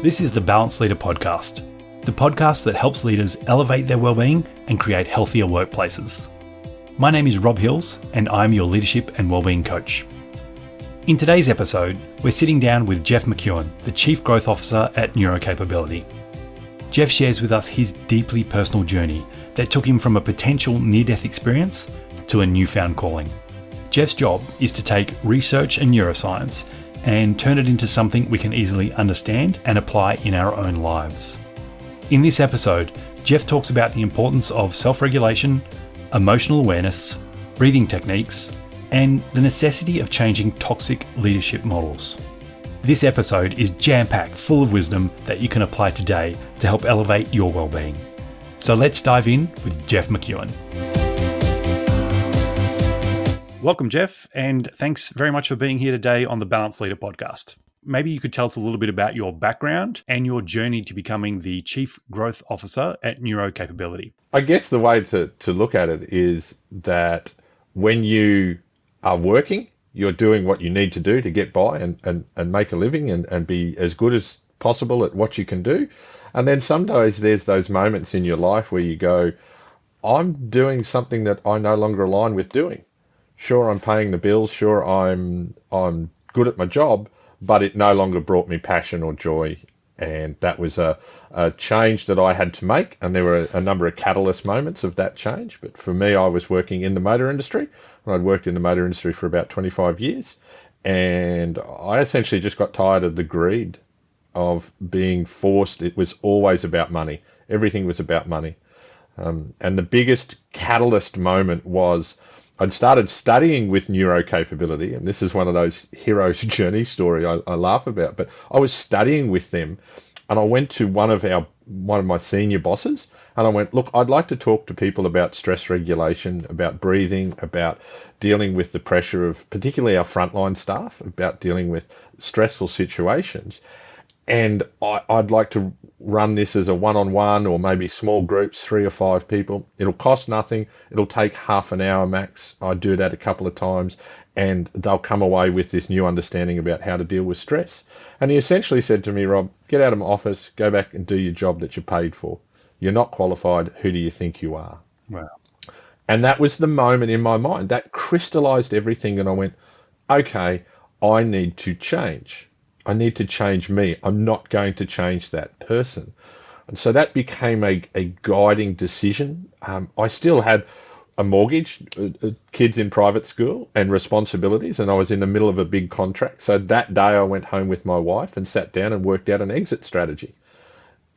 This is the Balanced Leader Podcast, the podcast that helps leaders elevate their well-being and create healthier workplaces. My name is Rob Hills, and I'm your leadership and well-being coach. In today's episode, we're sitting down with Jeff McKeon, the Chief Growth Officer at Neurocapability. Jeff shares with us his deeply personal journey that took him from a potential near-death experience to a newfound calling. Jeff's job is to take research and neuroscience and turn it into something we can easily understand and apply in our own lives. In this episode, Jeff talks about the importance of self-regulation, emotional awareness, breathing techniques, and the necessity of changing toxic leadership models. This episode is jam-packed full of wisdom that you can apply today to help elevate your well-being. So let's dive in with Jeff McKeon. Welcome, Jeff, and thanks very much for being here today on the Balanced Leader Podcast. Maybe you could tell us a little bit about your background and your journey to becoming the Chief Growth Officer at Neurocapability. I guess the way to look at it is that when you are working, you're doing what you need to do to get by and make a living and be as good as possible at what you can do. And then some days there's those moments in your life where you go, I'm doing something that I no longer align with doing. Sure, I'm paying the bills. Sure, I'm good at my job, but it no longer brought me passion or joy. And that was a change that I had to make. And there were a number of catalyst moments of that change. But for me, I was working in the motor industry. And I'd worked in the motor industry for about 25 years. And I essentially just got tired of the greed of being forced. It was always about money. Everything was about money. And the biggest catalyst moment was I'd started studying with Neurocapability, and this is one of those hero's journey story I laugh about, but I was studying with them, and I went to one of my senior bosses, and I went, look, I'd like to talk to people about stress regulation, about breathing, about dealing with the pressure of particularly our frontline staff, about dealing with stressful situations. And I'd like to run this as a one-on-one or maybe small groups, 3 or 5 people. It'll cost nothing. It'll take half an hour max. I do that a couple of times and they'll come away with this new understanding about how to deal with stress. And he essentially said to me, Rob, get out of my office, go back and do your job that you're paid for. You're not qualified. Who do you think you are? Wow. And that was the moment in my mind that crystallized everything. And I went, okay, I need to change. I need to change me. I'm not going to change that person. And so that became a guiding decision. I still had a mortgage, kids in private school and responsibilities, and I was in the middle of a big contract. So that day I went home with my wife and sat down and worked out an exit strategy.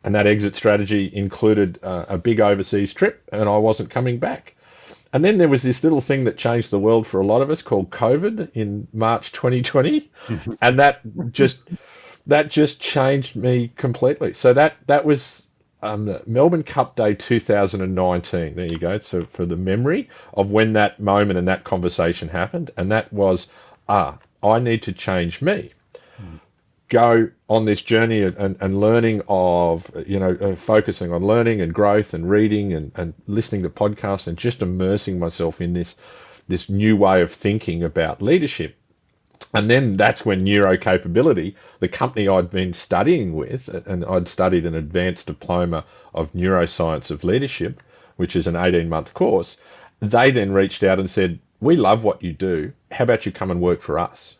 And that exit strategy included a big overseas trip, and I wasn't coming back. And then there was this little thing that changed the world for a lot of us called COVID in March 2020. And that just changed me completely. So that was the Melbourne Cup Day 2019. There you go. So for the memory of when that moment and that conversation happened. And that was, I need to change me. Go on this journey and learning of, focusing on learning and growth and reading and listening to podcasts and just immersing myself in this new way of thinking about leadership. And then that's when Neurocapability, the company I'd been studying with, and I'd studied an advanced diploma of neuroscience of leadership, which is an 18-month course, they then reached out and said, we love what you do. How about you come and work for us?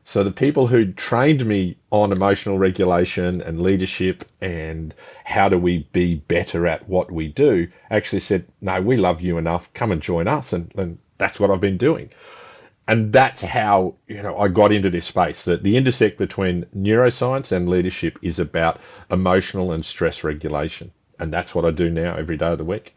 So the people who trained me on emotional regulation and leadership and how do we be better at what we do actually said, no, we love you enough. Come and join us. And that's what I've been doing. And that's how, I got into this space, that the intersect between neuroscience and leadership is about emotional and stress regulation. And that's what I do now every day of the week.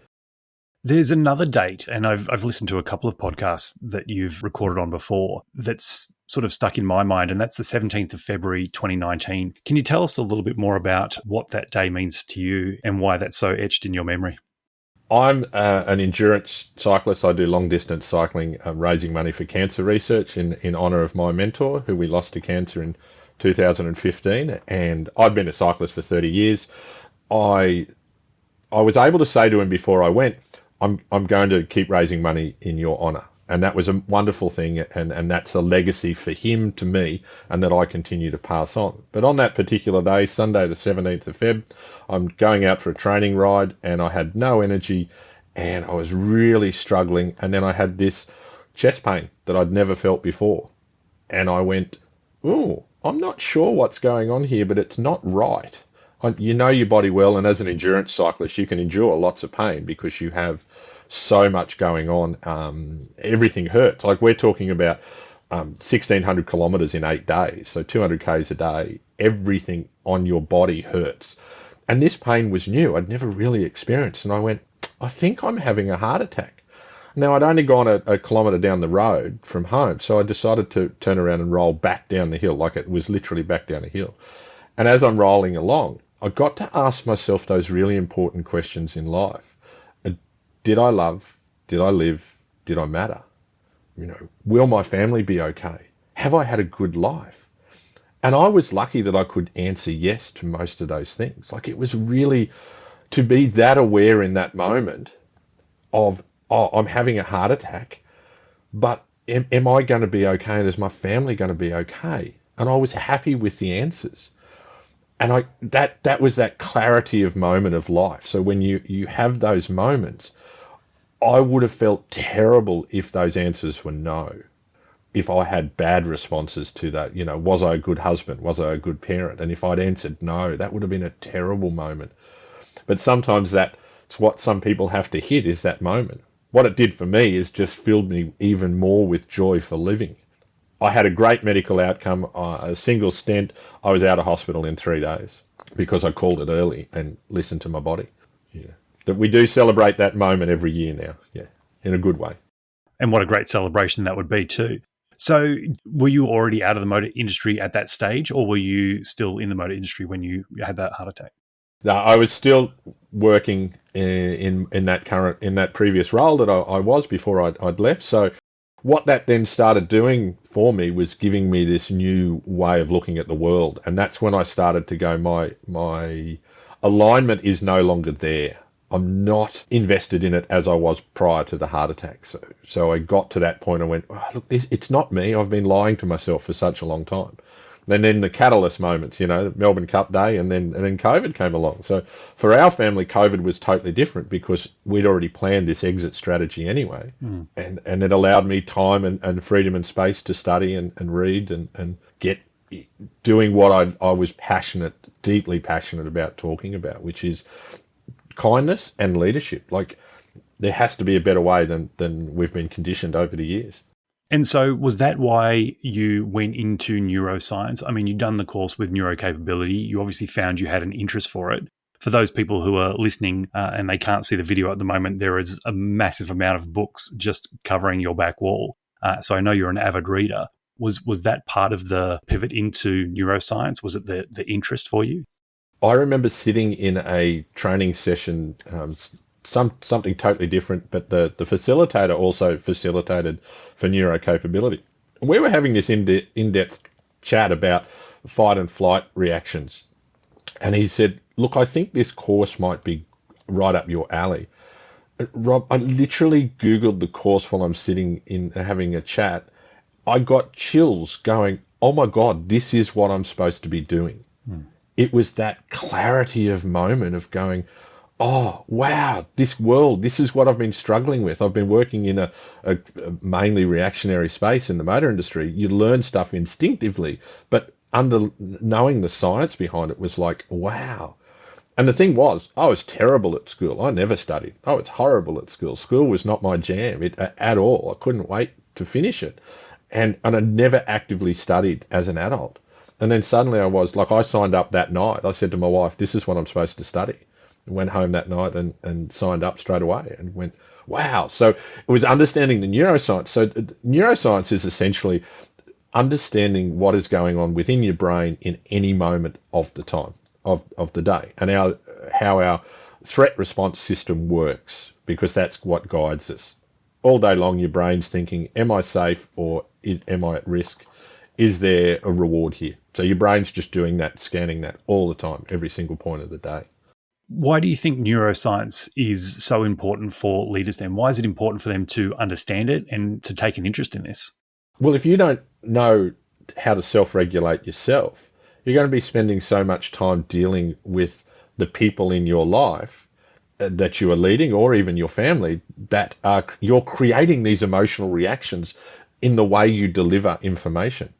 There's another date, and I've listened to a couple of podcasts that you've recorded on before that's sort of stuck in my mind, and that's the 17th of February 2019. Can you tell us a little bit more about what that day means to you and why that's so etched in your memory? I'm an endurance cyclist. I do long distance cycling, raising money for cancer research in honour of my mentor, who we lost to cancer in 2015. And I've been a cyclist for 30 years. I was able to say to him before I went, I'm going to keep raising money in your honour. And that was a wonderful thing, and that's a legacy for him to me, and that I continue to pass on. But on that particular day, Sunday the 17th of Feb, I'm going out for a training ride, and I had no energy, and I was really struggling, and then I had this chest pain that I'd never felt before. And I went, oh, I'm not sure what's going on here, but it's not right. You know your body well, and as an endurance cyclist, you can endure lots of pain because you have so much going on. Everything hurts. Like, we're talking about 1,600 kilometers in 8 days, so 200 Ks a day. Everything on your body hurts. And this pain was new. I'd never really experienced. And I went, I think I'm having a heart attack. Now, I'd only gone a kilometre down the road from home, so I decided to turn around and roll back down the hill, like it was literally back down a hill. And as I'm rolling along, I got to ask myself those really important questions in life. Did I love? Did I live? Did I matter? Will my family be okay? Have I had a good life? And I was lucky that I could answer yes to most of those things. Like, it was really to be that aware in that moment of, oh, I'm having a heart attack, but am I going to be okay? And is my family going to be okay? And I was happy with the answers. And that was that clarity of moment of life. So when you have those moments, I would have felt terrible if those answers were no. If I had bad responses to that, was I a good husband? Was I a good parent? And if I'd answered no, that would have been a terrible moment. But sometimes that's what some people have to hit, is that moment. What it did for me is just filled me even more with joy for living. I had a great medical outcome, a single stent. I was out of hospital in 3 days because I called it early and listened to my body. Yeah. That we do celebrate that moment every year now, yeah, in a good way. And what a great celebration that would be too. So were you already out of the motor industry at that stage, or were you still in the motor industry when you had that heart attack? No, I was still working in that previous role that I was before I'd left. So what that then started doing for me was giving me this new way of looking at the world. And that's when I started to go, my alignment is no longer there. I'm not invested in it as I was prior to the heart attack. So I got to that point and went, oh, look, it's not me. I've been lying to myself for such a long time. And then the catalyst moments, the Melbourne Cup day, and then COVID came along. So for our family, COVID was totally different because we'd already planned this exit strategy anyway. And it allowed me time and freedom and space to study and read and get doing what I was deeply passionate about talking about, which is kindness and leadership. Like, there has to be a better way than we've been conditioned over the years. And so was that why you went into neuroscience? I mean, you've done the course with Neurocapability. You obviously found you had an interest for it. For those people who are listening and they can't see the video at the moment, there is a massive amount of books just covering your back wall. So I know you're an avid reader. Was that part of the pivot into neuroscience? Was it the interest for you? I remember sitting in a training session, something totally different, but the facilitator also facilitated for Neurocapability. We were having this in-depth chat about fight and flight reactions. And he said, look, I think this course might be right up your alley. Rob, I literally Googled the course while I'm sitting in having a chat. I got chills going, oh my God, this is what I'm supposed to be doing. It was that clarity of moment of going, oh, wow, this world, this is what I've been struggling with. I've been working in a mainly reactionary space in the motor industry. You learn stuff instinctively, but knowing the science behind it was like, wow. And the thing was, I was terrible at school. I never studied. I was horrible at school. School was not my jam at all. I couldn't wait to finish it. And I never actively studied as an adult. And then suddenly I signed up that night. I said to my wife, this is what I'm supposed to study. Went home that night and signed up straight away and went, wow. So it was understanding the neuroscience. So neuroscience is essentially understanding what is going on within your brain in any moment of the time, of the day, and how our threat response system works, because that's what guides us. All day long, your brain's thinking, am I safe or am I at risk? Is there a reward here? So your brain's just doing that, scanning that all the time, every single point of the day. Why do you think neuroscience is so important for leaders then? Why is it important for them to understand it and to take an interest in this? Well, if you don't know how to self-regulate yourself, you're going to be spending so much time dealing with the people in your life that you are leading, or even your family, that are you're creating these emotional reactions in the way you deliver information.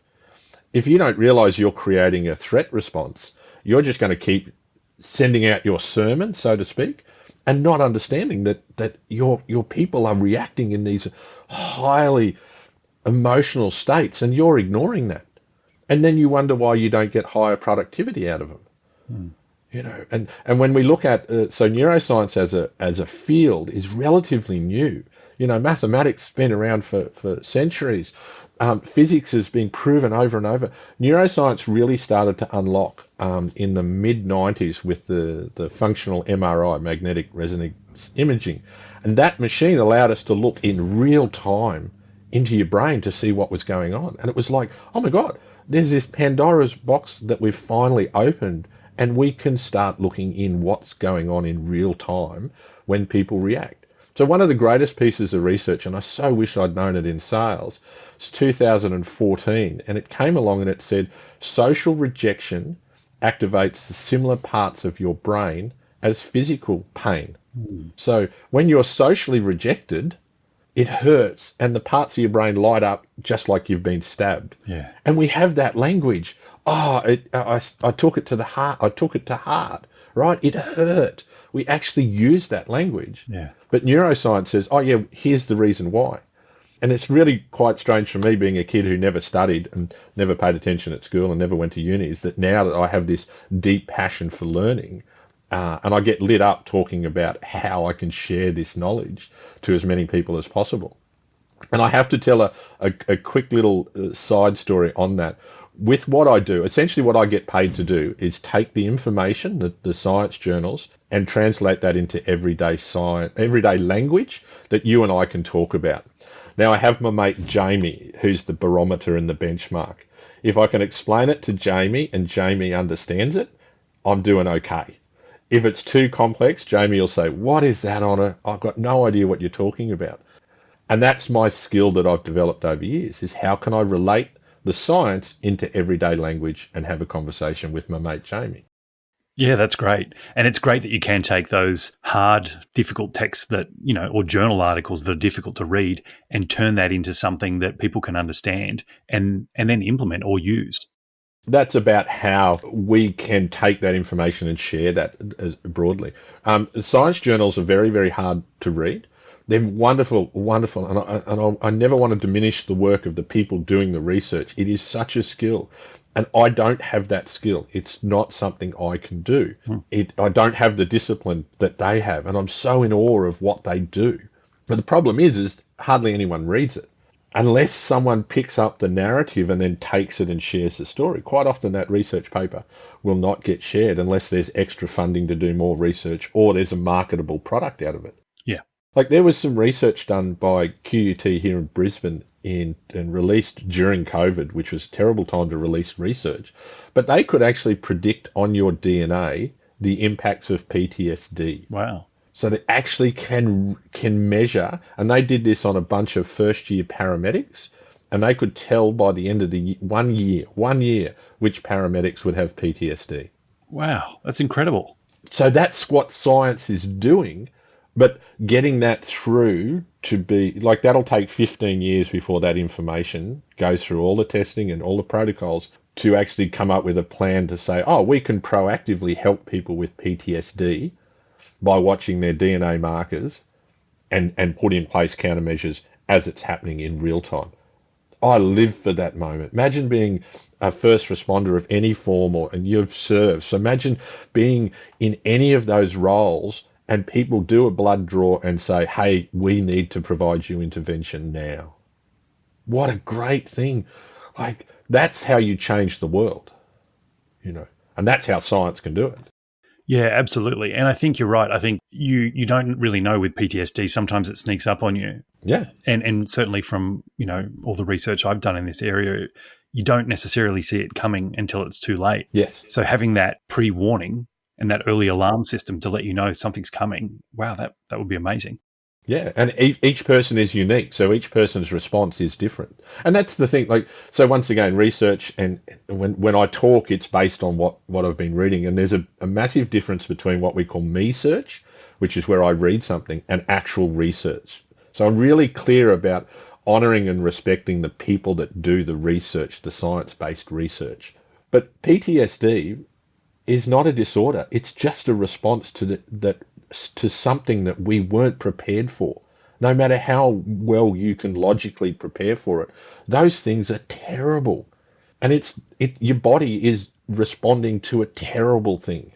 If you don't realize you're creating a threat response, you're just going to keep sending out your sermon, so to speak, and not understanding that your people are reacting in these highly emotional states, and you're ignoring that. And then you wonder why you don't get higher productivity out of them. And when we look at so neuroscience as a field is relatively new. Mathematics has been around for centuries. Physics has been proven over and over. Neuroscience really started to unlock in the mid-90s with the functional MRI, magnetic resonance imaging. And that machine allowed us to look in real time into your brain to see what was going on. And it was like, oh my God, there's this Pandora's box that we've finally opened, and we can start looking in what's going on in real time when people react. So one of the greatest pieces of research, and I so wish I'd known it in sales, it's 2014, and it came along and it said social rejection activates the similar parts of your brain as physical pain. So when you're socially rejected, it hurts, and the parts of your brain light up just like you've been stabbed. Yeah. And we have that language. I took it to the heart. I took it to heart, right? It hurt. We actually use that language. Yeah. But neuroscience says, oh yeah, here's the reason why. And it's really quite strange for me, being a kid who never studied and never paid attention at school and never went to uni, is that now that I have this deep passion for learning, and I get lit up talking about how I can share this knowledge to as many people as possible. And I have to tell a quick little side story on that. With what I do, essentially what I get paid to do is take the information, the science journals, and translate that into everyday language that you and I can talk about. Now, I have my mate Jamie, who's the barometer and the benchmark. If I can explain it to Jamie and Jamie understands it, I'm doing okay. If it's too complex, Jamie will say, what is that on it? I've got no idea what you're talking about. And that's my skill that I've developed over years, is how can I relate the science into everyday language and have a conversation with my mate Jamie. Yeah, that's great. And it's great that you can take those hard, difficult texts that, or journal articles that are difficult to read and turn that into something that people can understand and then implement or use. That's about how we can take that information and share that broadly. Science journals are very, very hard to read. They're wonderful, wonderful, and I never want to diminish the work of the people doing the research. It is such a skill, and I don't have that skill. It's not something I can do. I don't have the discipline that they have, and I'm so in awe of what they do. But the problem is hardly anyone reads it. Unless someone picks up the narrative and then takes it and shares the story. Quite often that research paper will not get shared unless there's extra funding to do more research or there's a marketable product out of it. Yeah. Like there was some research done by QUT here in Brisbane and released during COVID, which was a terrible time to release research. But they could actually predict on your DNA the impacts of PTSD. Wow. So they actually can measure, and they did this on a bunch of first-year paramedics, and they could tell by the end of the 1 year, which paramedics would have PTSD. Wow, that's incredible. So that's what science is doing, but getting that through to be, like that'll take 15 years before that information goes through all the testing and all the protocols to actually come up with a plan to say, oh, we can proactively help people with PTSD by watching their DNA markers and put in place countermeasures as it's happening in real time. I live for that moment. Imagine being a first responder of any form and you've served. So imagine being in any of those roles and people do a blood draw and say, hey, we need to provide you intervention now. What a great thing. Like that's how you change the world, and that's how science can do it. Yeah, absolutely. And I think you're right. I think you don't really know with PTSD. Sometimes it sneaks up on you. Yeah. And certainly from, all the research I've done in this area, you don't necessarily see it coming until it's too late. Yes. So having that pre-warning and that early alarm system to let you know something's coming. Wow, that would be amazing. Yeah, and each person is unique, so each person's response is different. And that's the thing, like, so once again, research, and when I talk, it's based on what I've been reading, and there's a massive difference between what we call me search, which is where I read something, and actual research. So I'm really clear about honouring and respecting the people that do the research, the science-based research. But PTSD is not a disorder. It's just a response to something that we weren't prepared for. No matter how well you can logically prepare for it, those things are terrible. And your body is responding to a terrible thing.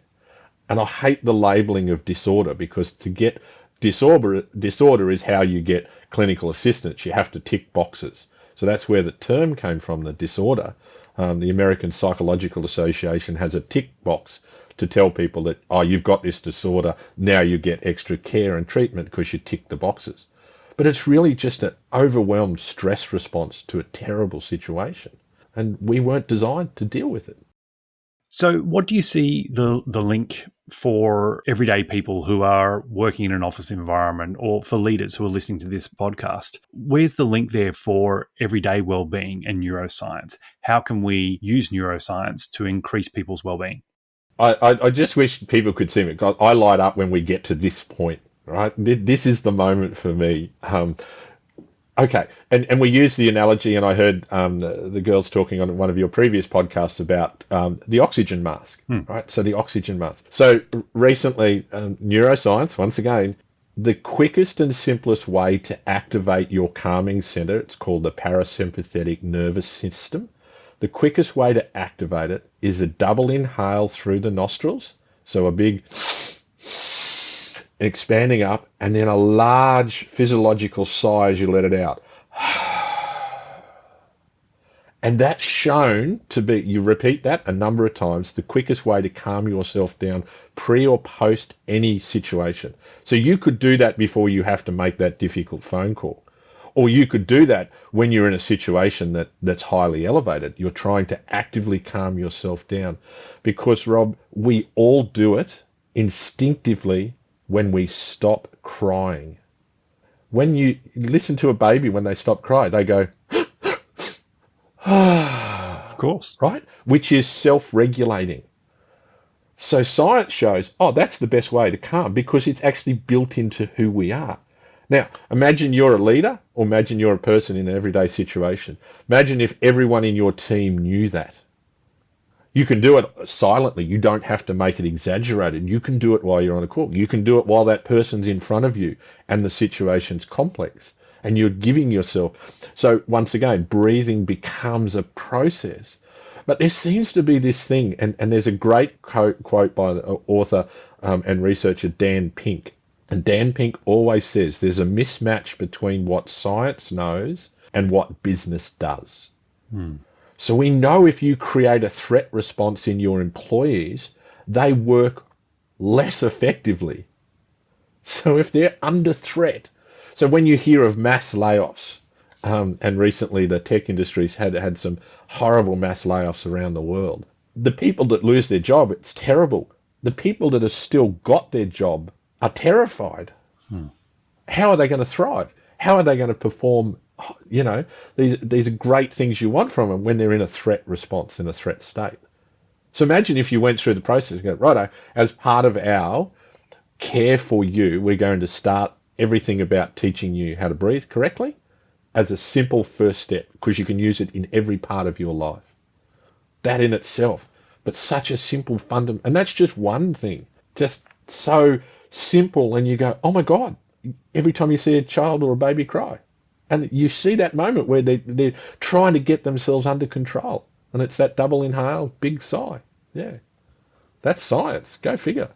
And I hate the labeling of disorder, because to get disorder is how you get clinical assistance. You have to tick boxes. So that's where the term came from, the disorder. The American Psychological Association has a tick box to tell people that, oh, you've got this disorder, now you get extra care and treatment because you tick the boxes. But it's really just an overwhelmed stress response to a terrible situation. And we weren't designed to deal with it. So what do you see the link for everyday people who are working in an office environment, or for leaders who are listening to this podcast? Where's the link there for everyday well-being and neuroscience? How can we use neuroscience to increase people's well-being? I just wish people could see me. I light up when we get to this point, right? This is the moment for me. Okay, and we use the analogy, and I heard the girls talking on one of your previous podcasts about the oxygen mask, right? So the oxygen mask. So recently, neuroscience, once again, the quickest and simplest way to activate your calming center, it's called the parasympathetic nervous system. The quickest way to activate it is a double inhale through the nostrils. So a big expanding up, and then a large physiological sigh as you let it out. And that's shown to be, you repeat that a number of times, the quickest way to calm yourself down pre or post any situation. So you could do that before you have to make that difficult phone call. Or you could do that when you're in a situation that's highly elevated. You're trying to actively calm yourself down. Because, Rob, we all do it instinctively when we stop crying. When you listen to a baby when they stop crying, they go, of course, right? Which is self-regulating. So science shows, that's the best way to calm, because it's actually built into who we are. Now, imagine you're a leader, or imagine you're a person in an everyday situation. Imagine if everyone in your team knew that. You can do it silently. You don't have to make it exaggerated. You can do it while you're on a call. You can do it while that person's in front of you and the situation's complex and you're giving yourself. So once again, breathing becomes a process. But there seems to be this thing, and there's a great quote by the author and researcher Dan Pink. And Dan Pink always says there's a mismatch between what science knows and what business does. So we know if you create a threat response in your employees, they work less effectively. So if they're under threat, so when you hear of mass layoffs, and recently the tech industry's had some horrible mass layoffs around the world, the people that lose their job, it's terrible. The people that have still got their job are terrified. How are they going to thrive? How are they going to perform? You know, these are great things you want from them when they're in a threat response, in a threat state. So imagine if you went through the process and go, righto, as part of our care for you, we're going to start everything about teaching you how to breathe correctly as a simple first step, because you can use it in every part of your life. That in itself, but such a simple fundamental, and that's just one thing, just so simple, and you go, oh my God, every time you see a child or a baby cry. And you see that moment where they're trying to get themselves under control. And it's that double inhale, big sigh. Yeah. That's science. Go figure.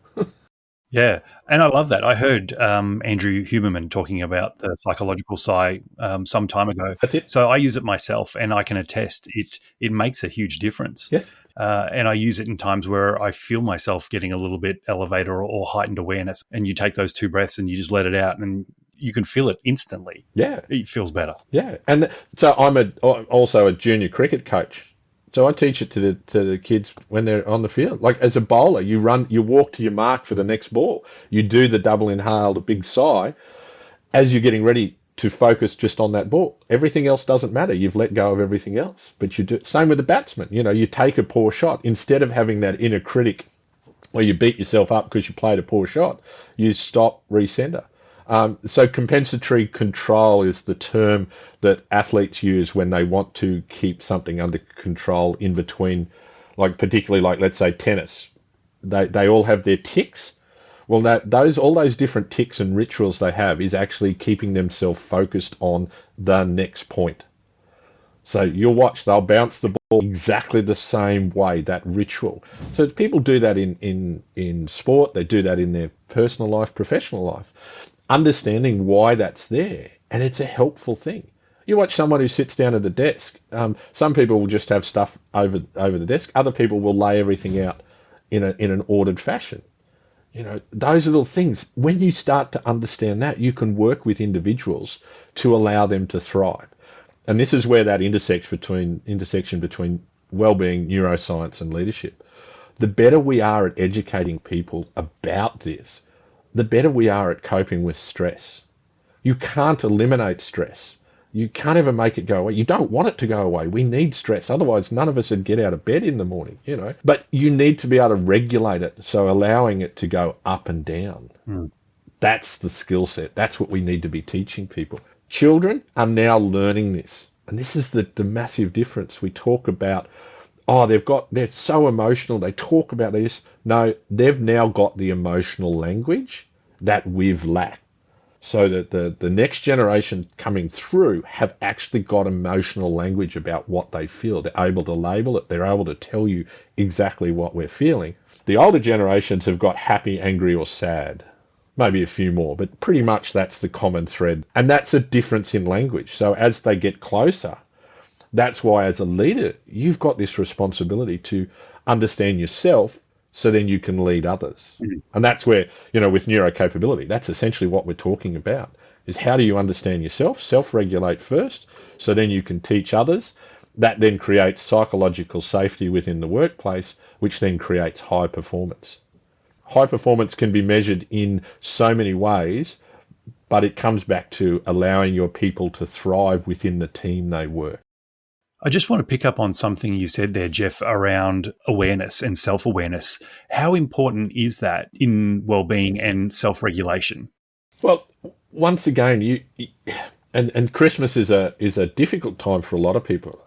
Yeah. And I love that. I heard Andrew Huberman talking about the psychological sigh some time ago. That's it. So I use it myself, and I can attest it makes a huge difference. Yeah. And I use it in times where I feel myself getting a little bit elevated or heightened awareness. And you take those 2 breaths and you just let it out, and you can feel it instantly. Yeah. It feels better. Yeah. And so I'm also a junior cricket coach. So I teach it to the kids when they're on the field. Like as a bowler, you walk to your mark for the next ball. You do the double inhale, the big sigh, as you're getting ready to focus just on that ball. Everything else doesn't matter. You've let go of everything else. But you do same with the batsman. You take a poor shot, instead of having that inner critic where you beat yourself up because you played a poor shot, you stop, recenter. So compensatory control is the term that athletes use when they want to keep something under control in between, like particularly like let's say tennis. They all have their ticks. Well, all those different ticks and rituals they have is actually keeping themselves focused on the next point. So you'll watch, they'll bounce the ball exactly the same way, that ritual. So people do that in sport, they do that in their personal life, professional life, understanding why that's there. And it's a helpful thing. You watch someone who sits down at a desk. Some people will just have stuff over the desk. Other people will lay everything out in an ordered fashion. Those little things, when you start to understand that, you can work with individuals to allow them to thrive. And this is where that intersection between well-being, neuroscience, and leadership. The better we are at educating people about this, the better we are at coping with stress. You can't eliminate stress. You can't ever make it go away. You don't want it to go away. We need stress. Otherwise, none of us would get out of bed in the morning, But you need to be able to regulate it, so allowing it to go up and down. That's the skill set. That's what we need to be teaching people. Children are now learning this. And this is the massive difference. We talk about, they're so emotional. They talk about this. No, they've now got the emotional language that we've lacked. So that the next generation coming through have actually got emotional language about what they feel. They're able to label it. They're able to tell you exactly what we're feeling. The older generations have got happy, angry, or sad. Maybe a few more, but pretty much that's the common thread. And that's a difference in language. So as they get closer, that's why as a leader, you've got this responsibility to understand yourself, so then you can lead others. And that's where, with neurocapability, that's essentially what we're talking about, is how do you understand yourself, self-regulate first, so then you can teach others. That then creates psychological safety within the workplace, which then creates high performance. High performance can be measured in so many ways, but it comes back to allowing your people to thrive within the team they work. I just want to pick up on something you said there, Jeff, around awareness and self-awareness. How important is that in well-being and self-regulation? Well, once again, and Christmas is a difficult time for a lot of people.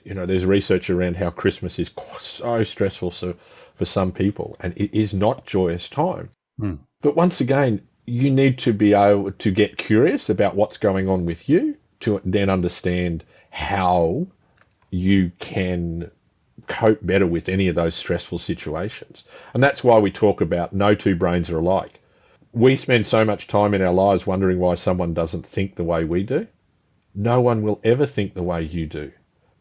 There's research around how Christmas is so stressful for some people, and it is not joyous time. But once again, you need to be able to get curious about what's going on with you to then understand how you can cope better with any of those stressful situations. And that's why we talk about no two brains are alike. We spend so much time in our lives wondering why someone doesn't think the way we do. No one will ever think the way you do,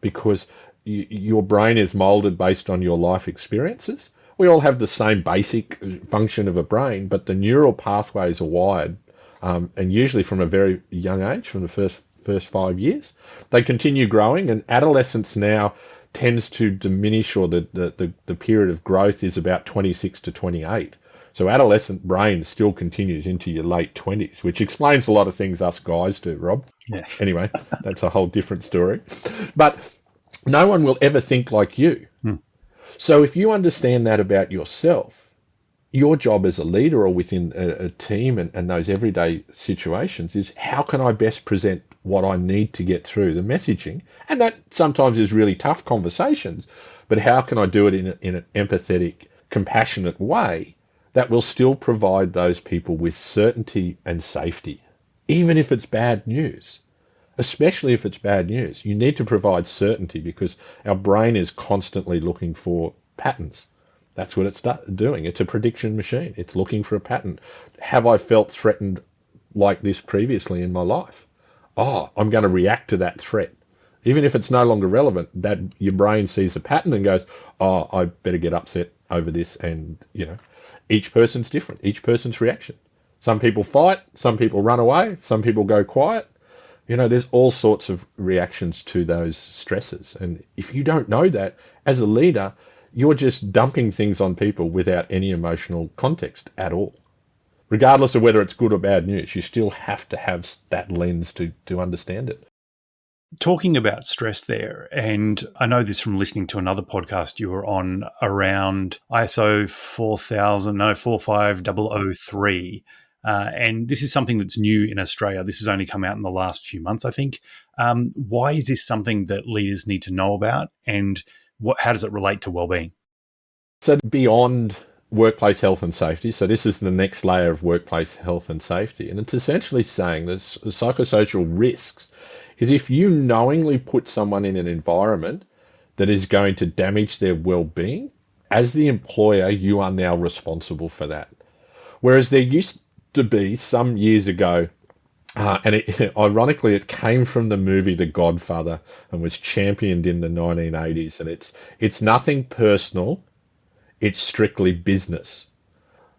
because your brain is molded based on your life experiences. We all have the same basic function of a brain, but the neural pathways are wired, and usually from a very young age, from the first 5 years. They continue growing, and adolescence now tends to diminish, or the period of growth is about 26 to 28. So adolescent brain still continues into your late 20s, which explains a lot of things us guys do, Rob. Yeah. Anyway, that's a whole different story. But no one will ever think like you. So if you understand that about yourself, your job as a leader or within a team and those everyday situations is, how can I best present what I need to get through the messaging? And that sometimes is really tough conversations, but how can I do it in an empathetic, compassionate way that will still provide those people with certainty and safety, even if it's bad news? Especially if it's bad news, you need to provide certainty, because our brain is constantly looking for patterns. That's what it's doing. It's a prediction machine. It's looking for a pattern. Have I felt threatened like this previously in my life? I'm going to react to that threat. Even if it's no longer relevant, that your brain sees a pattern and goes, I better get upset over this. And, each person's different. Each person's reaction. Some people fight. Some people run away. Some people go quiet. There's all sorts of reactions to those stresses. And if you don't know that, as a leader, you're just dumping things on people without any emotional context at all. Regardless of whether it's good or bad news, you still have to have that lens to understand it. Talking about stress there, and I know this from listening to another podcast you were on around ISO 45003. And this is something that's new in Australia. This has only come out in the last few months, I think. Why is this something that leaders need to know about, and how does it relate to wellbeing? So beyond workplace health and safety, so this is the next layer of workplace health and safety, and it's essentially saying the psychosocial risks is if you knowingly put someone in an environment that is going to damage their well-being, as the employer, you are now responsible for that. Whereas there used to be some years ago, ironically, it came from the movie The Godfather and was championed in the 1980s, and it's nothing personal, it's strictly business.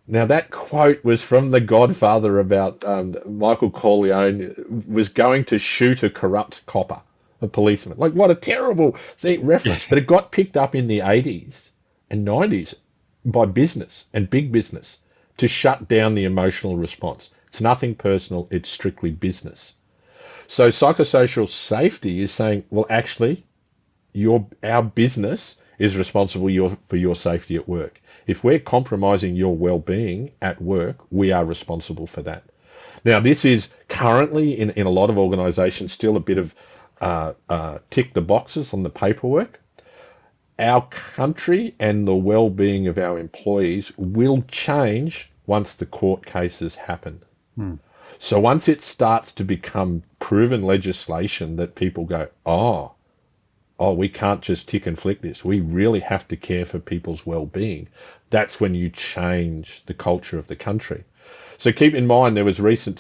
Now, that quote was from The Godfather about Michael Corleone was going to shoot a corrupt copper, a policeman. Like, what a terrible reference. But it got picked up in the 80s and 90s by business and big business to shut down the emotional response. It's nothing personal, it's strictly business. So psychosocial safety is saying, well, actually, our business is responsible for your safety at work. If we're compromising your well-being at work, we are responsible for that. Now, this is currently in a lot of organisations still a bit of tick the boxes on the paperwork. Our country and the well-being of our employees will change once the court cases happen. So once it starts to become proven legislation that people go, oh, we can't just tick and flick this. We really have to care for people's well-being. That's when you change the culture of the country. So keep in mind there was recent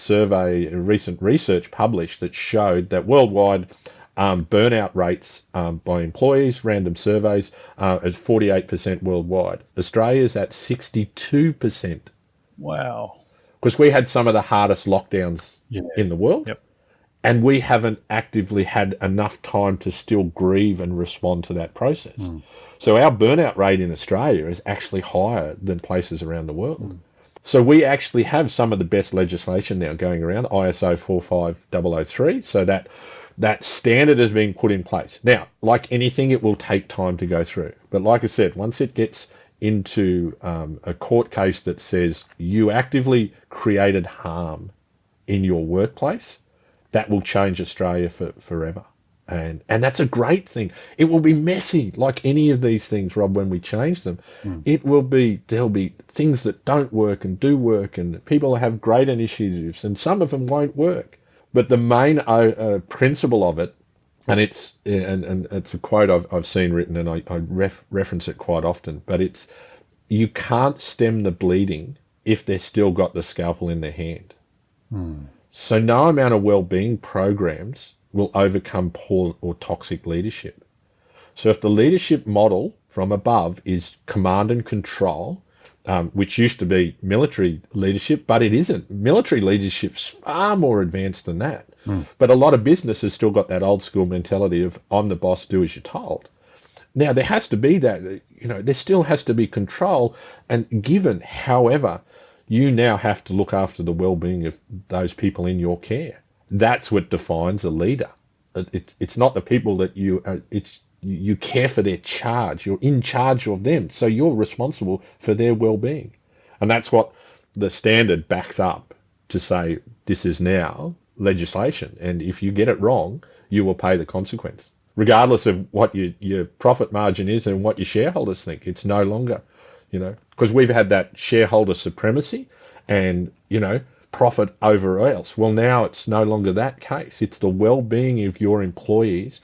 research published that showed that worldwide burnout rates by employees, random surveys, is 48% worldwide. Australia's at 62%. Wow. Because we had some of the hardest lockdowns in the world. Yep. And we haven't actively had enough time to still grieve and respond to that process. So our burnout rate in Australia is actually higher than places around the world. So we actually have some of the best legislation now going around, ISO 45003, so that standard is being put in place. Now, like anything, it will take time to go through. But like I said, once it gets into a court case that says you actively created harm in your workplace, that will change Australia forever. And that's a great thing. It will be messy, like any of these things, Rob, when we change them. There'll be things that don't work and do work, and people have great initiatives, and some of them won't work. But the main principle of it, and it's a quote I've seen written, and I reference it quite often, but it's, you can't stem the bleeding if they've still got the scalpel in their hand. So no amount of well-being programs will overcome poor or toxic leadership. So if the leadership model from above is command and control, which used to be military leadership, but it isn't. Military leadership's far more advanced than that. But a lot of business has still got that old school mentality of I'm the boss, do as you're told. Now there has to be that, there still has to be control and given. However, you now have to look after the well-being of those people in your care. That's what defines a leader. It's not the people that you care for their charge. You're in charge of them, so you're responsible for their well-being. And that's what the standard backs up to say this is now legislation, and if you get it wrong, you will pay the consequence, regardless of what your profit margin is and what your shareholders think. It's no longer, because we've had that shareholder supremacy and, profit over else. Well, now it's no longer that case. It's the well-being of your employees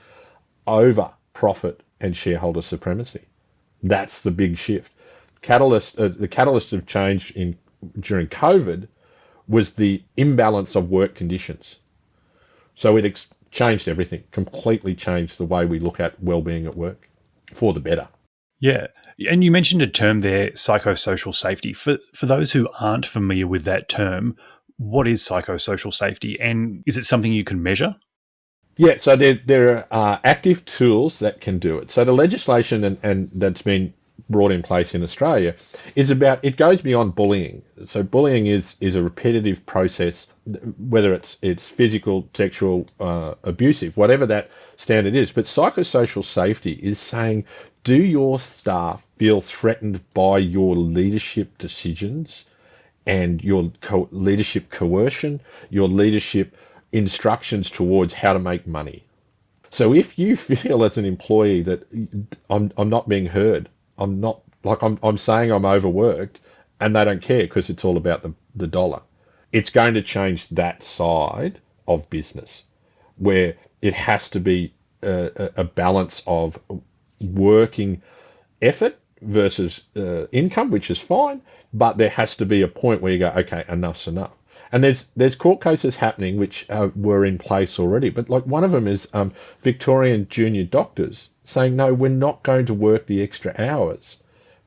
over profit and shareholder supremacy. That's the big shift. The catalyst of change during COVID was the imbalance of work conditions. So it changed everything, completely changed the way we look at well-being at work for the better. Yeah. And you mentioned a term there, psychosocial safety. For those who aren't familiar with that term, what is psychosocial safety, and is it something you can measure? Yeah, so there are active tools that can do it. So the legislation and that's been brought in place in Australia is about, it goes beyond bullying. So bullying is a repetitive process, whether it's physical, sexual, abusive, whatever that standard is. But psychosocial safety is saying, do your staff feel threatened by your leadership decisions and your leadership coercion, your leadership instructions towards how to make money? So if you feel as an employee that I'm not being heard, I'm saying I'm overworked, and they don't care because it's all about the dollar, it's going to change that side of business where it has to be a balance of working effort versus income, which is fine, but there has to be a point where you go, okay, enough's enough. And there's court cases happening which were in place already, but like one of them is Victorian junior doctors saying, no, we're not going to work the extra hours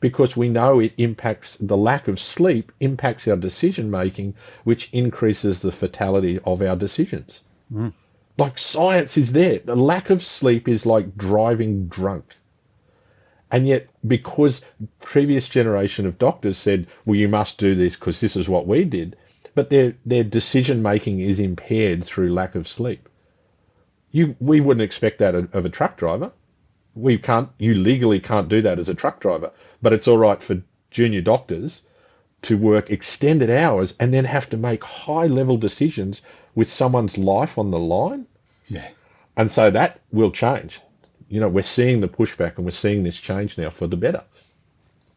because we know it impacts, the lack of sleep impacts our decision making, which increases the fatality of our decisions. Mm. Like science is there. The lack of sleep is like driving drunk. And yet, because previous generation of doctors said, well, you must do this because this is what we did, but their decision making is impaired through lack of sleep. We wouldn't expect that of a truck driver. You legally can't do that as a truck driver, but it's all right for junior doctors to work extended hours and then have to make high level decisions with someone's life on the line. Yeah. And so that will change. We're seeing the pushback and we're seeing this change now for the better.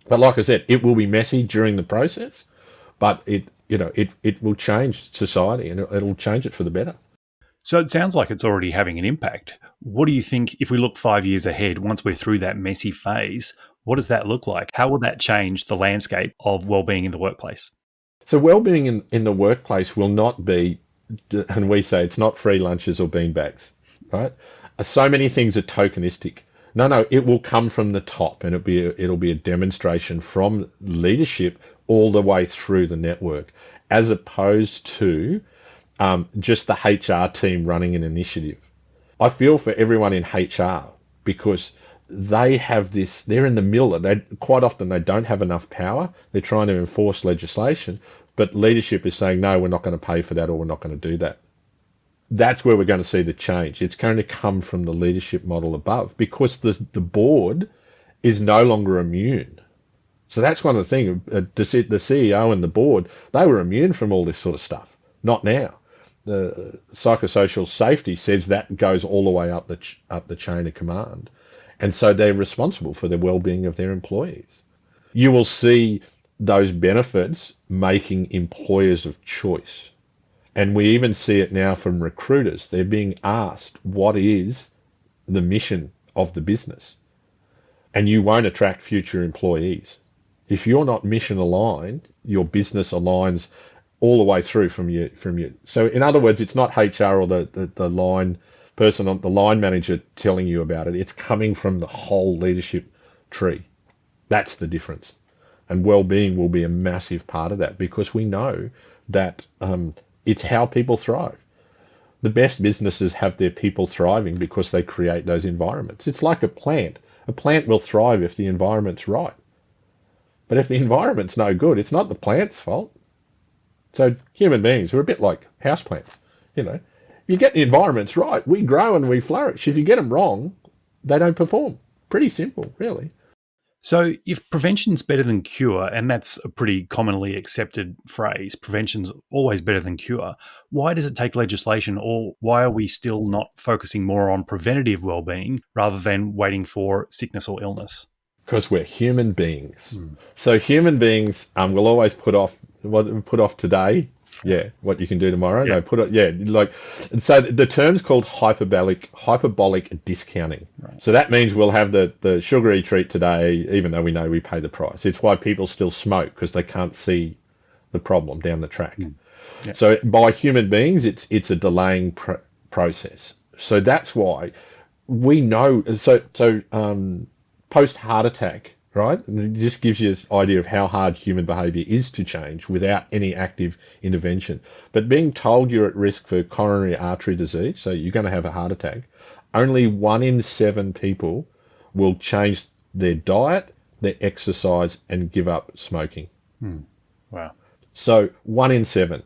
But like I said, it will be messy during the process, but it will change society and it'll change it for the better. So it sounds like it's already having an impact. What do you think, if we look 5 years ahead, once we're through that messy phase, what does that look like? How will that change the landscape of wellbeing in the workplace? So wellbeing in the workplace will not be, and we say it's not free lunches or beanbags, right? So many things are tokenistic. No, it will come from the top, and it'll be a demonstration from leadership all the way through the network, as opposed to just the HR team running an initiative. I feel for everyone in HR because they have this, they're in the middle. Quite often they don't have enough power. They're trying to enforce legislation, but leadership is saying, no, we're not going to pay for that or we're not going to do that. That's where we're going to see the change. It's going to come from the leadership model above because the board is no longer immune. So that's one of the things. The CEO and the board, they were immune from all this sort of stuff. Not now. The psychosocial safety says that goes all the way up the chain of command. And so they're responsible for the well-being of their employees. You will see those benefits making employers of choice. And we even see it now from recruiters. They're being asked, what is the mission of the business? And you won't attract future employees. If you're not mission aligned, your business aligns all the way through from you. So in other words, it's not HR or the line person, the line manager telling you about it. It's coming from the whole leadership tree. That's the difference. And well-being will be a massive part of that because we know that it's how people thrive. The best businesses have their people thriving because they create those environments. It's like a plant. A plant will thrive if the environment's right. But if the environment's no good, it's not the plant's fault. So human beings are a bit like houseplants. If you get the environments right, we grow and we flourish. If you get them wrong, they don't perform. Pretty simple, really. So if prevention's better than cure, and that's a pretty commonly accepted phrase, prevention's always better than cure, why does it take legislation, or why are we still not focusing more on preventative well-being rather than waiting for sickness or illness? Because we're human beings. So human beings will always put off today. Yeah, what you can do tomorrow. Yeah. And so the term's called hyperbolic discounting. Right. So that means we'll have the sugary treat today, even though we know we pay the price. It's why people still smoke, because they can't see the problem down the track. Yeah. So by human beings, it's a delaying process. So that's why we know. So post heart attack, right? And it just gives you this idea of how hard human behavior is to change without any active intervention. But being told you're at risk for coronary artery disease, so you're going to have a heart attack, only 1 in 7 people will change their diet, their exercise, and give up smoking. Wow. So 1 in 7.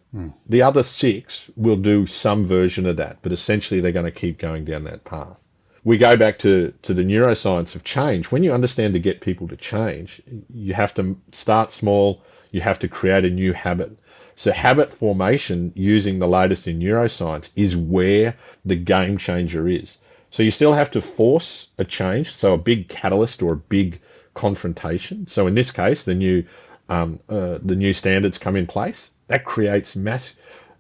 The other 6 will do some version of that, but essentially they're going to keep going down that path. We go back to the neuroscience of change. When you understand to get people to change, you have to start small, you have to create a new habit. So habit formation, using the latest in neuroscience, is where the game changer is. So you still have to force a change, so a big catalyst or a big confrontation. So in this case, the new standards come in place. That creates mass.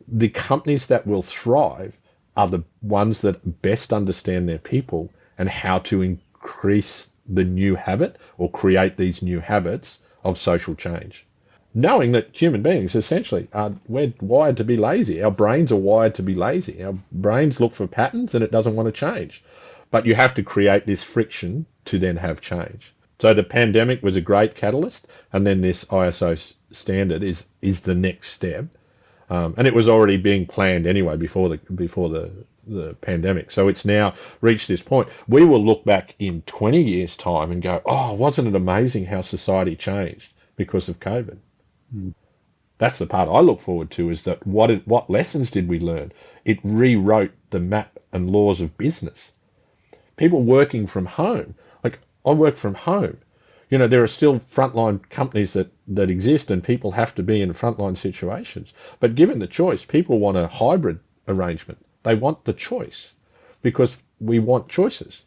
The companies that will thrive are the ones that best understand their people and how to increase the new habit or create these new habits of social change. Knowing that human beings essentially we're wired to be lazy. Our brains are wired to be lazy. Our brains look for patterns and it doesn't want to change. But you have to create this friction to then have change. So the pandemic was a great catalyst, and then this ISO standard is the next step. And it was already being planned anyway before the pandemic. So it's now reached this point. We will look back in 20 years' time and go, oh, wasn't it amazing how society changed because of COVID? That's the part I look forward to, is that what lessons did we learn? It rewrote the map and laws of business. People working from home, like I work from home. You know, there are still frontline companies that exist and people have to be in frontline situations. But given the choice, people want a hybrid arrangement. They want the choice because we want choices.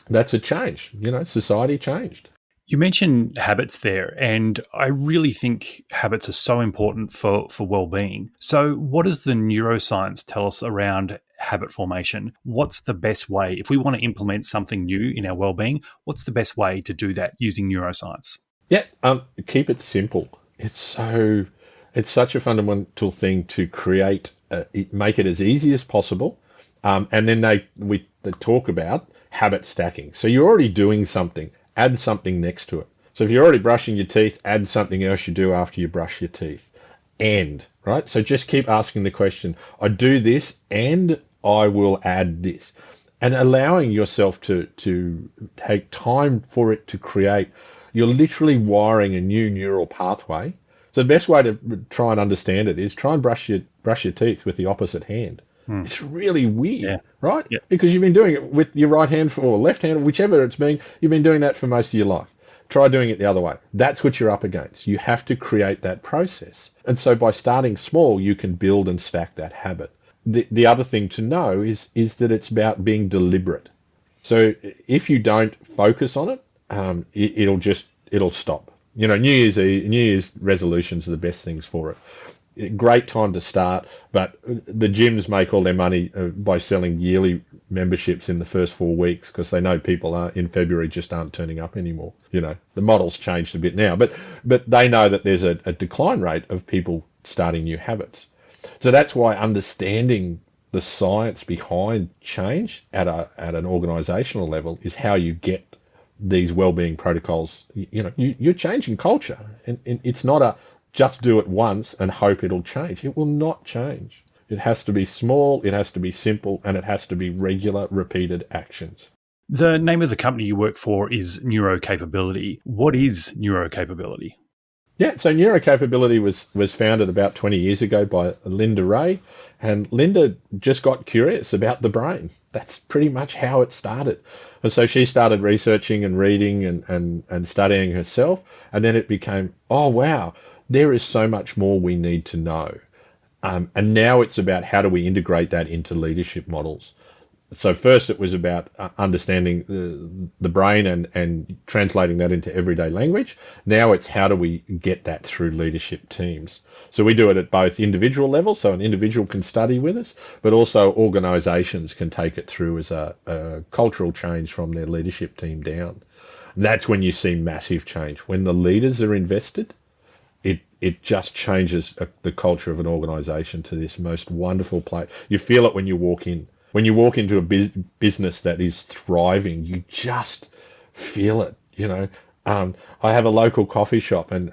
That's a change. You know, society changed. You mentioned habits there, and I really think habits are so important for well-being. So what does the neuroscience tell us around habit formation? What's the best way, if we want to implement something new in our well-being, what's the best way to do that using neuroscience? Yeah, keep it simple. It's such a fundamental thing to create, make it as easy as possible. And then they talk about habit stacking. So you're already doing something. Add something next to it. So if you're already brushing your teeth, add something else you do after you brush your teeth. Right? So just keep asking the question, I do this and I will add this. And allowing yourself to take time for it to create, you're literally wiring a new neural pathway. So the best way to try and understand it is try and brush your teeth with the opposite hand. It's really weird, right? Yeah. Because you've been doing it with your right hand or left hand, whichever it's been, you've been doing that for most of your life. Try doing it the other way. That's what you're up against. You have to create that process. And so by starting small, you can build and stack that habit. The other thing to know is that it's about being deliberate. So if you don't focus on it, it'll stop. You know, New Year's resolutions are the best things for it. Great time to start, but the gyms make all their money by selling yearly memberships in the first 4 weeks because they know people in February just aren't turning up anymore. You know, the model's changed a bit now, but they know that there's a decline rate of people starting new habits. So that's why understanding the science behind change at an organisational level is how you get these wellbeing protocols. You know, you're changing culture, and it's not just do it once and hope it'll change. It will not change. It has to be small, it has to be simple, and it has to be regular, repeated actions. The name of the company you work for is Neurocapability. What is Neurocapability? Yeah, so Neurocapability was founded about 20 years ago by Linda Ray, and Linda just got curious about the brain. That's pretty much how it started. And so she started researching and reading and studying herself, and then it became, oh, wow, there is so much more we need to know. And now it's about how do we integrate that into leadership models. So first it was about understanding the brain and translating that into everyday language. Now it's how do we get that through leadership teams. So we do it at both individual levels, so an individual can study with us, but also organisations can take it through as a cultural change from their leadership team down. And that's when you see massive change. When the leaders are invested, it just changes the culture of an organisation to this most wonderful place. You feel it when you walk in. When you walk into a business that is thriving, you just feel it. You know, I have a local coffee shop, and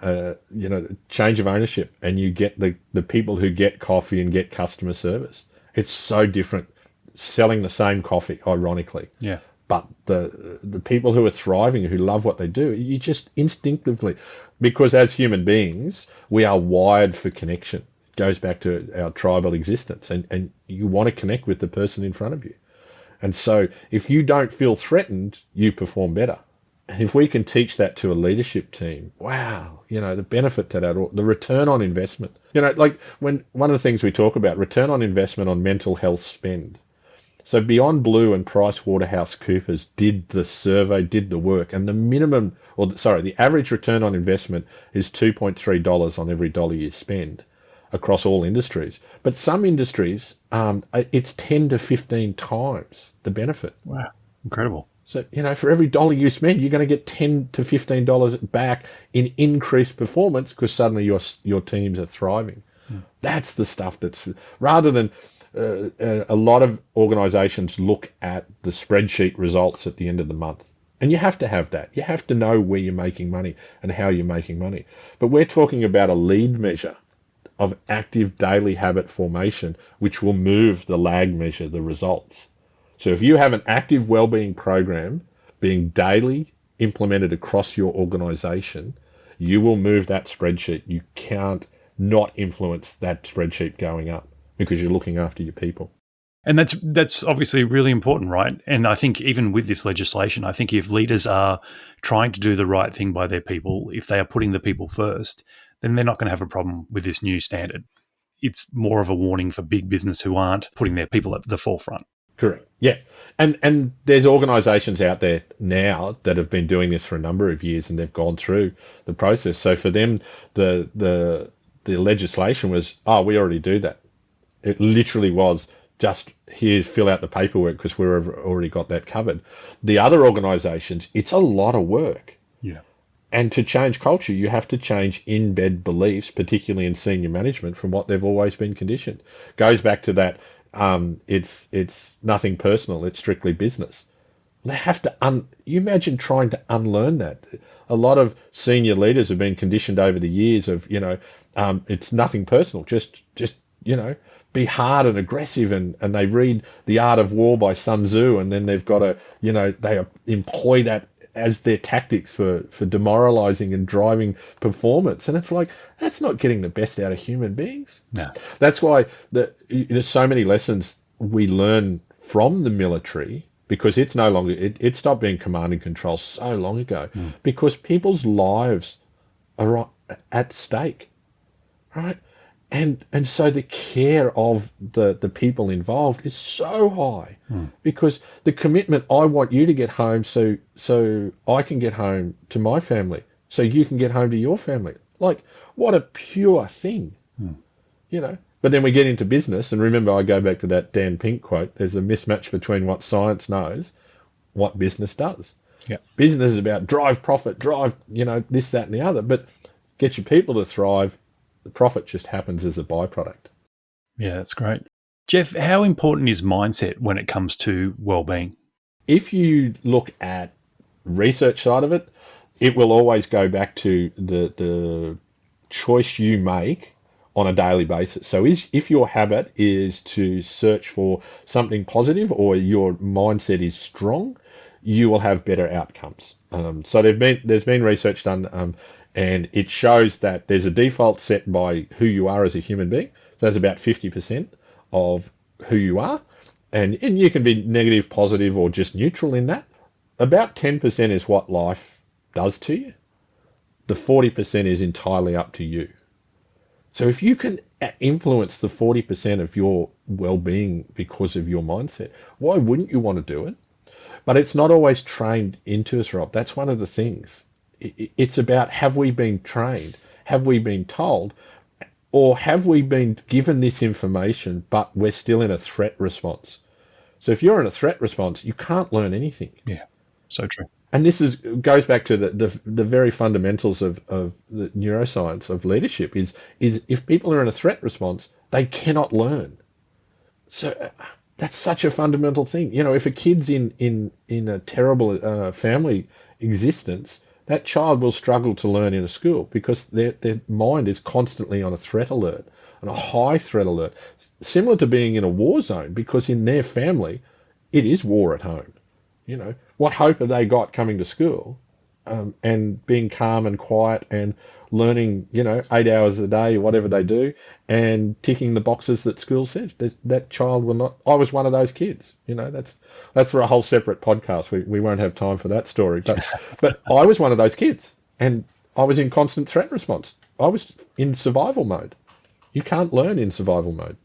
change of ownership, and you get the people who get coffee and get customer service. It's so different selling the same coffee, ironically. Yeah. But the people who are thriving, who love what they do, you just instinctively, because as human beings, we are wired for connection. It goes back to our tribal existence, and you want to connect with the person in front of you. And so if you don't feel threatened, you perform better. And if we can teach that to a leadership team, wow, the benefit to that, or the return on investment. Like when one of the things we talk about, return on investment on mental health spend. So Beyond Blue and PricewaterhouseCoopers did the survey, did the work, and the average return on investment is $2.3 on every dollar you spend across all industries. But some industries, it's 10 to 15 times the benefit. Wow, incredible. So, for every dollar you spend, you're going to get $10 to $15 back in increased performance because suddenly your teams are thriving. That's the stuff that's, rather than a lot of organizations look at the spreadsheet results at the end of the month. And you have to have that. You have to know where you're making money and how you're making money. But we're talking about a lead measure of active daily habit formation, which will move the lag measure, the results. So if you have an active wellbeing program being daily implemented across your organization, you will move that spreadsheet. You can't not influence that spreadsheet going up because you're looking after your people. And that's obviously really important, right? And I think even with this legislation, I think if leaders are trying to do the right thing by their people, if they are putting the people first, then they're not going to have a problem with this new standard. It's more of a warning for big business who aren't putting their people at the forefront. Correct. Yeah. And there's organisations out there now that have been doing this for a number of years, and they've gone through the process. So for them, the legislation was, we already do that. It literally was just here, fill out the paperwork because we've already got that covered. The other organisations, it's a lot of work. Yeah. And to change culture, you have to change in-bed beliefs, particularly in senior management, from what they've always been conditioned. Goes back to that. It's nothing personal. It's strictly business. They have to you imagine trying to unlearn that. A lot of senior leaders have been conditioned over the years of, it's nothing personal. Just be hard and aggressive, and they read The Art of War by Sun Tzu, and then they've got to, they employ that as their tactics for demoralizing and driving performance. And it's like, that's not getting the best out of human beings. No. That's why there's so many lessons we learn from the military, because it's no longer, it stopped being command and control so long ago, because people's lives are at stake, right? And so the care of the people involved is so high, because the commitment, I want you to get home so I can get home to my family, so you can get home to your family. Like, what a pure thing, But then we get into business, and remember, I go back to that Dan Pink quote, there's a mismatch between what science knows, what business does. Yeah. Business is about drive profit, this, that, and the other, but get your people to thrive. The profit just happens as a byproduct. Yeah, that's great. Jeff, how important is mindset when it comes to well-being? If you look at research side of it, it will always go back to the choice you make on a daily basis. So if your habit is to search for something positive, or your mindset is strong, you will have better outcomes. So there's been research done, and it shows that there's a default set by who you are as a human being. So that's about 50% of who you are. And you can be negative, positive, or just neutral in that. About 10% is what life does to you. The 40% is entirely up to you. So if you can influence the 40% of your well-being because of your mindset, why wouldn't you want to do it? But it's not always trained into us, Rob. That's one of the things. It's about, have we been trained? Have we been told? Or have we been given this information, but we're still in a threat response? So if you're in a threat response, you can't learn anything. Yeah, so true. And this goes back to the very fundamentals of the neuroscience of leadership is if people are in a threat response, they cannot learn. So that's such a fundamental thing. If a kid's in a terrible family existence, that child will struggle to learn in a school because their mind is constantly on a threat alert, and a high threat alert, similar to being in a war zone, because in their family, it is war at home. What hope have they got coming to school and being calm and quiet and learning, 8 hours a day, whatever they do, and ticking the boxes that school says? That child will not. I was one of those kids. That's for a whole separate podcast. We won't have time for that story. But I was one of those kids, and I was in constant threat response. I was in survival mode. You can't learn in survival mode.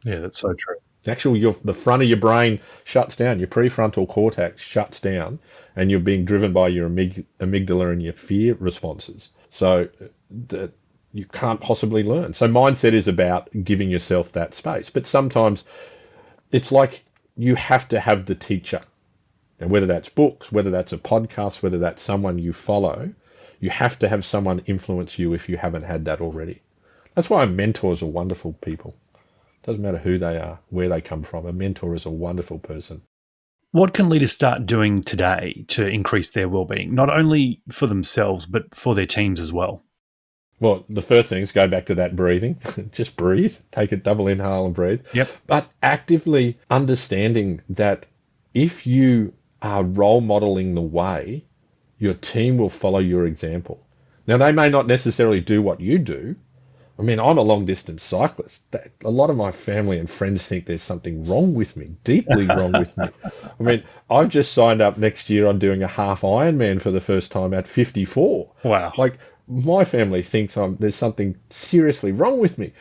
Yeah, that's so true. Actually, the front of your brain shuts down. Your prefrontal cortex shuts down, and you're being driven by your amygdala and your fear responses. So that you can't possibly learn. So mindset is about giving yourself that space. But sometimes it's like you have to have the teacher. And whether that's books, whether that's a podcast, whether that's someone you follow, you have to have someone influence you if you haven't had that already. That's why mentors are wonderful people. Doesn't matter who they are, where they come from. A mentor is a wonderful person. What can leaders start doing today to increase their well-being, not only for themselves, but for their teams as well? Well, the first thing is go back to that breathing. Just breathe. Take a double inhale and breathe. Yep. But actively understanding that if you are role modeling the way, your team will follow your example. Now, they may not necessarily do what you do. I mean, I'm a long-distance cyclist. A lot of my family and friends think there's something wrong with me, deeply wrong with me. I mean, I've just signed up next year on doing a half Ironman for the first time at 54. Wow. Like, my family thinks there's something seriously wrong with me.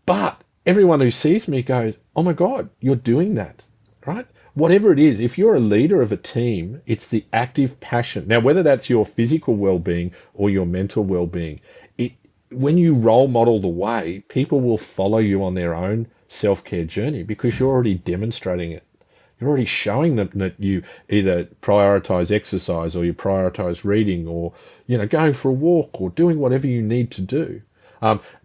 But everyone who sees me goes, oh my God, you're doing that, right? Whatever it is, if you're a leader of a team, it's the active passion. Now, whether that's your physical well-being or your mental well-being, when you role model the way, people will follow you on their own self-care journey because you're already demonstrating it. You're already showing them that you either prioritize exercise or you prioritize reading or, going for a walk or doing whatever you need to do.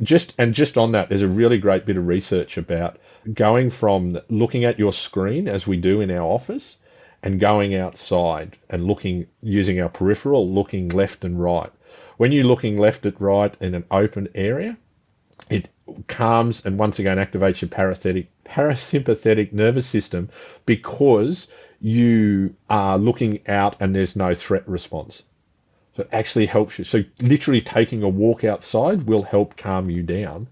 Just on that, there's a really great bit of research about going from looking at your screen as we do in our office and going outside and using our peripheral, looking left and right. When you're looking left and right in an open area, it calms and once again activates your parasympathetic nervous system because you are looking out and there's no threat response. So it actually helps you. So literally taking a walk outside will help calm you down.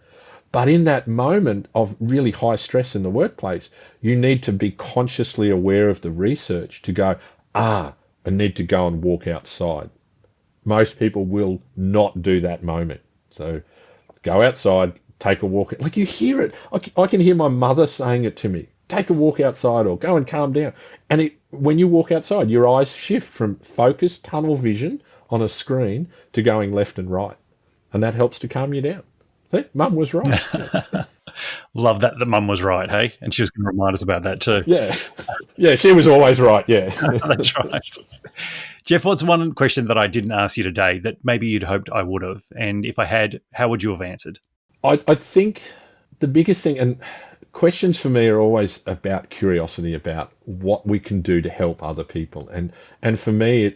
But in that moment of really high stress in the workplace, you need to be consciously aware of the research to go, I need to go and walk outside. Most people will not do that moment. So go outside, take a walk. Like you hear it. I can hear my mother saying it to me. Take a walk outside or go and calm down. And when you walk outside, your eyes shift from focused tunnel vision on a screen to going left and right. And that helps to calm you down. See, Mum was right. Love that Mum was right, hey? And she was going to remind us about that too. Yeah, she was always right, yeah. That's right. Jeff, what's one question that I didn't ask you today that maybe you'd hoped I would have? And if I had, how would you have answered? I think the biggest thing, and questions for me are always about curiosity, about what we can do to help other people. And for me,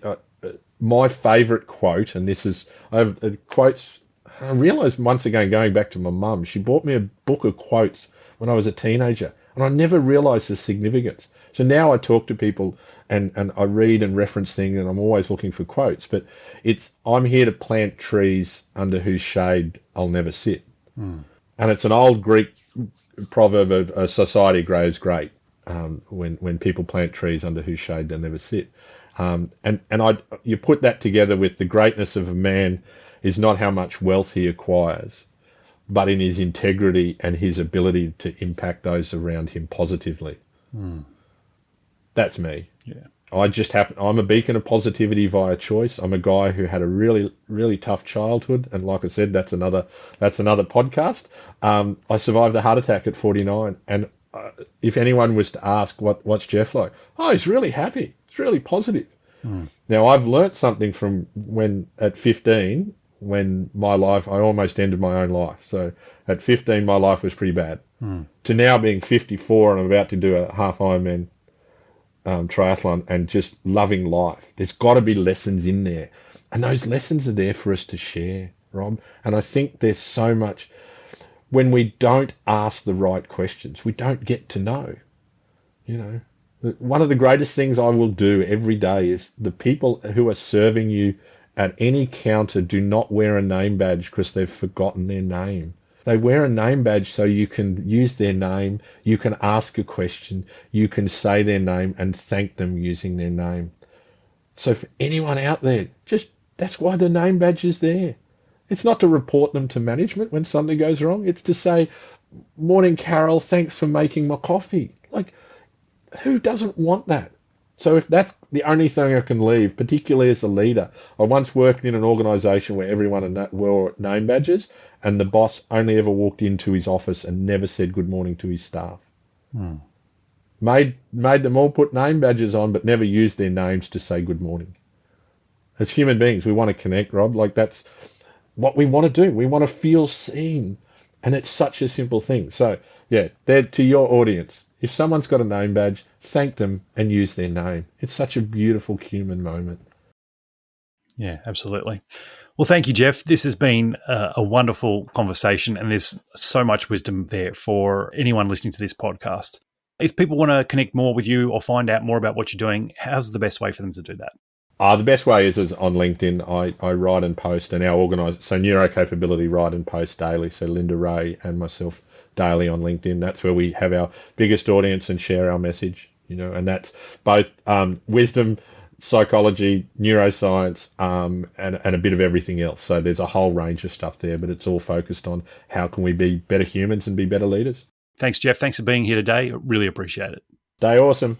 my favourite quote, and this is, I have quotes, I realised once again, going back to my mum, she bought me a book of quotes when I was a teenager, and I never realised the significance. So now I talk to people and I read and reference things, and I'm always looking for quotes. But I'm here to plant trees under whose shade I'll never sit. And it's an old Greek proverb of society grows great when people plant trees under whose shade they'll never sit. You put that together with the greatness of a man is not how much wealth he acquires, but in his integrity and his ability to impact those around him positively. That's me. Yeah. I'm a beacon of positivity via choice. I'm a guy who had a really, really tough childhood. And like I said, that's another podcast. I survived a heart attack at 49. And if anyone was to ask what's Jeff like? Oh, he's really happy. It's really positive. Now, I've learnt something from when at 15, when I almost ended my own life. So at 15, my life was pretty bad. To now being 54 and I'm about to do a half Ironman triathlon and just loving life. There's got to be lessons in there. And those lessons are there for us to share, Rob. And I think there's so much, when we don't ask the right questions, we don't get to know. You know, one of the greatest things I will do every day is the people who are serving you at any counter do not wear a name badge because they've forgotten their name. They wear a name badge so you can use their name, you can ask a question, you can say their name and thank them using their name. So for anyone out there, just that's why the name badge is there. It's not to report them to management when something goes wrong. It's to say, morning, Carol, thanks for making my coffee. Like, who doesn't want that? So if that's the only thing I can leave, particularly as a leader, I once worked in an organisation where everyone wore name badges and the boss only ever walked into his office and never said good morning to his staff. Made them all put name badges on but never used their names to say good morning. As human beings, we want to connect, Rob. Like, that's what we want to do. We want to feel seen. And it's such a simple thing. So, yeah, they're to your audience. If someone's got a name badge, thank them and use their name. It's such a beautiful human moment. Yeah, absolutely. Well, thank you, Jeff. This has been a wonderful conversation, and there's so much wisdom there for anyone listening to this podcast. If people want to connect more with you or find out more about what you're doing, how's the best way for them to do that? The best way is on LinkedIn. I write and post, and our so Neurocapability write and post daily. So Linda Ray and myself daily on LinkedIn. That's where we have our biggest audience and share our message. You know, and that's both wisdom, psychology, neuroscience, and a bit of everything else. So there's a whole range of stuff there, but it's all focused on how can we be better humans and be better leaders. Thanks, Jeff. Thanks for being here today. Really appreciate it. Stay awesome.